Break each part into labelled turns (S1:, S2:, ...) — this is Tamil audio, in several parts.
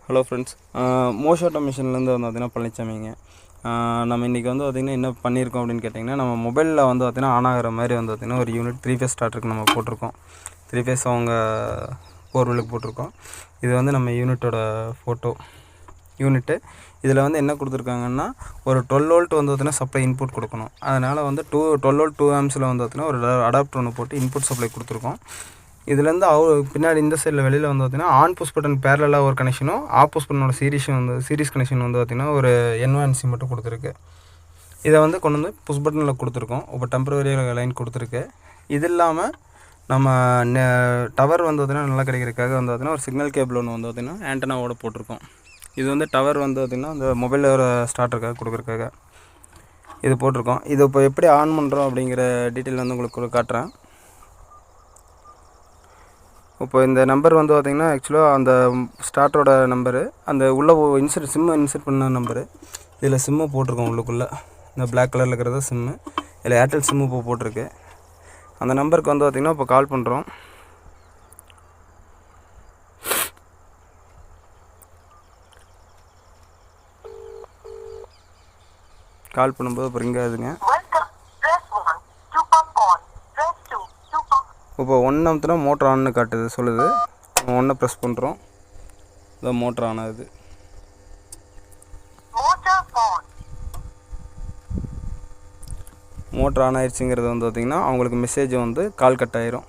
S1: ஹலோ ஃப்ரெண்ட்ஸ், மோஷ் ஆட்டோமேஷன்லேருந்து வந்து பார்த்திங்கன்னா பழனிசாமிங்க. நம்ம இன்றைக்கி வந்து பார்த்திங்கன்னா என்ன பண்ணியிருக்கோம் அப்படின்னு கேட்டிங்கன்னா, நம்ம மொபைலில் வந்து பார்த்திங்கன்னா ஆன் ஆகிற மாதிரி வந்து பார்த்திங்கன்னா ஒரு யூனிட் 3 ஃபேஸ் ஸ்டார்டருக்கு நம்ம போட்டிருக்கோம். 3 ஃபேஸ் அவங்க போர்வெலுக்கு போட்டிருக்கோம். இது வந்து நம்ம யூனிட்டோட ஃபோட்டோ யூனிட்டு. இதில் வந்து என்ன கொடுத்துருக்காங்கன்னா, ஒரு 12 வோல்ட் வந்து பார்த்திங்கன்னா சப்ளை இன்புட் கொடுக்கணும். அதனால் வந்து 12 வோல்ட் 2 ஆம்ஸில் வந்து பார்த்திங்கன்னா ஒரு அடாப்டர் ஒன்று போட்டு இன்புட் சப்ளை கொடுத்துருக்கோம். இதுலேருந்து பின்னாடி இந்த சைடில் வெளியில் வந்து பார்த்திங்கன்னா ஆன் புஷ் பட்டன் பேரலாக ஒரு கனெக்ஷனும், ஆஃப் புஷ் பட்டனோட சீரிஸ் கனெக்ஷன் வந்து பார்த்திங்கன்னா ஒரு N1C மட்டும் கொடுத்துருக்கு. இதை வந்து கொண்டு வந்து புஷ் பட்டனில் கொடுத்துருக்கோம். இப்போ டெம்பரவரியாக லைன் கொடுத்துருக்கு. இது இல்லாமல் நம்ம டவர் வந்து பார்த்திங்கன்னா நல்லா கிடைக்கிறதுக்காக வந்து பார்த்திங்கன்னா ஒரு சிக்னல் கேபிள் ஒன்று வந்து பார்த்திங்கன்னா ஆண்டனாவோட போட்டிருக்கோம். இது வந்து டவர் வந்து பார்த்திங்கன்னா அந்த மொபைலில் ஸ்டார்டருக்காக கொடுக்குறதுக்காக இது போட்டிருக்கோம். இது இப்போ எப்படி ஆன் பண்ணுறோம் அப்படிங்கிற டீட்டெயில் வந்து உங்களுக்கு காட்டுறேன். இப்போ இந்த நம்பர் வந்து பார்த்திங்கன்னா ஆக்சுவலாக அந்த ஸ்டார்டரோட நம்பரு, அந்த உள்ளே சிம்மு இன்சர்ட் பண்ண நம்பரு. இதில் சிம்மு போட்டிருக்கோம் உள்ளுக்குள்ளே. இந்த பிளாக் கலரில் இருக்கிறத சிம்மு. இதில் ஏர்டெல் சிம்மு இப்போ போட்டிருக்கு. அந்த நம்பருக்கு வந்து பார்த்திங்கன்னா இப்போ கால் பண்ணுறோம். கால் பண்ணும்போது இப்போ ரிங் ஆகுதுங்க. இப்போ 1 அமுத்துனா மோட்டர் ஆன்னு காட்டுது, சொல்லுது. 1 ப்ரெஸ் பண்ணுறோம், இந்த மோட்டர் ஆன் ஆகுது. மோட்டர் ஆன் ஆயிடுச்சுங்கிறது வந்து பார்த்திங்கன்னா அவங்களுக்கு மெசேஜ் வந்து கால் கட் ஆயிரும்.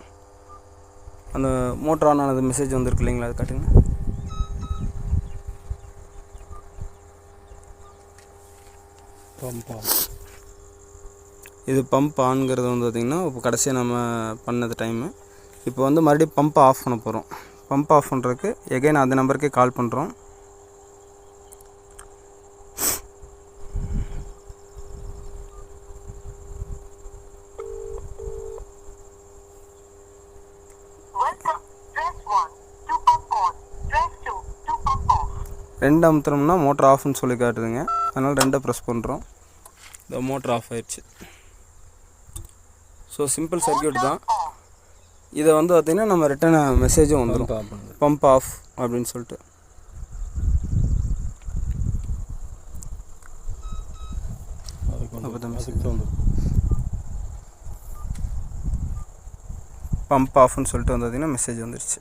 S1: அந்த மோட்டர் ஆன் ஆனது மெசேஜ் வந்துருக்கு இல்லைங்களா, அது காட்டுங்க. இது பம்ப் ஆன்ங்கிறது வந்து பார்த்திங்கன்னா இப்போ கடைசியாக நம்ம பண்ணது டைமு. இப்போ வந்து மறுபடியும் பம்பை ஆஃப் பண்ண போகிறோம். பம்ப் ஆஃப் பண்ணுறதுக்கு எகைன் அந்த நம்பருக்கே கால் பண்ணுறோம். ரெண்டு அமுத்துறோம்னா மோட்டர் ஆஃப்னு சொல்லி காட்டுதுங்க. அதனால் 2 ப்ரெஸ் பண்ணுறோம். இந்த மோட்டர் ஆஃப் ஆயிடுச்சு. ஸோ சிம்பிள் சர்க்யூட் தான். இதை வந்து பார்த்திங்கன்னா நம்ம ரிட்டன் மெசேஜும் வந்துடும், பம்ப் ஆஃப் அப்படின்னு சொல்லிட்டு. பம்ப் ஆஃப்னு சொல்லிட்டு வந்து பார்த்திங்கன்னா மெசேஜ் வந்துடுச்சு.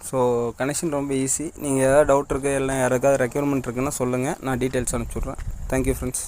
S1: ஸோ கனெக்ஷன் ரொம்ப ஈஸி. நீங்கள் ஏதாவது டவுட் இருக்குது, இல்லை யாருக்காவது ரெக்யர்மெண்ட் இருக்குன்னா சொல்லுங்கள், நான் டீட்டெயில்ஸ் அனுப்பிச்சி விட்றேன். Thank you friends.